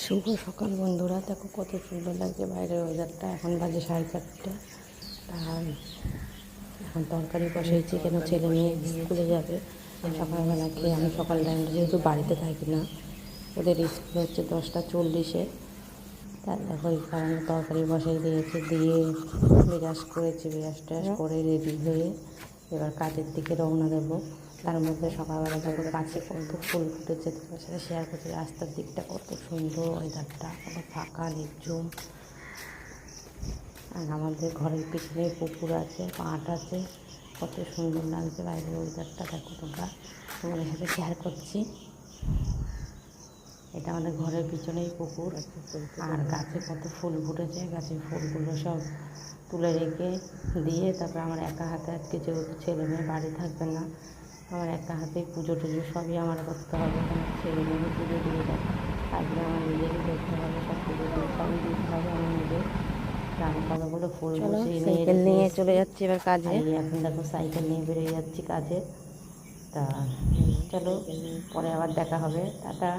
শুভ সকাল বন্ধুরা, দেখো কত সুন্দর লাগছে বাইরের ওয়েদারটা। এখন বাজে 4:30। আর এখন তরকারি বসিয়েছি, কেন ছেলে মেয়ে স্কুলে যাবে সকালবেলা খেয়ে। আমি সকাল টাইমটা যেহেতু বাড়িতে থাকি না, ওদের স্কুল হচ্ছে 10:40-এ, তার দেখো এই কারণে তরকারি বসাই দিয়েছি। দিয়ে বিরাস করেছি, বিরাস টিরাস করে রেডি হয়ে এবার কাজের দিকে রওনা দেবো। তার মধ্যে সকালবেলা দেখো গাছে কত ফুল ফুটেছে, তোমার সাথে শেয়ার করছি। রাস্তার দিকটা কত সুন্দর, ওয়েদারটা কত ফাঁকা নির্ঝুম। আর আমাদের ঘরের পিছনে পুকুর আছে, মাঠ আছে, কত সুন্দর লাগছে বাইরের ওয়েদারটা। দেখো তোমরা, তোমাদের সাথে শেয়ার করছি। এটা আমাদের ঘরের পিছনেই পুকুর, আর গাছে কত ফুল ফুটেছে। গাছের ফুলগুলো সব তুলে রেখে দিয়ে তারপর আমার একা হাতে আজকে, যেহেতু ছেলে মেয়ে বাড়ি থাকবে না, আমার একা হাতেই পুজো টুজো সবই আমার করতে হবে। কারণ ছেলে মেয়ে পুজো দিয়ে দেয়, আজকে আমার নিজেরই করতে হবে, সব পুজো দিয়ে সবই দিতে হবে আমার নিজের। আমি কতগুলো ফুল বসিয়ে সাইকেল নিয়ে চলে যাচ্ছি এবার কাজে। এখন দেখো সাইকেল নিয়ে বেরিয়ে যাচ্ছি কাজে। তা চলো, পরে আবার দেখা হবে, টাটা।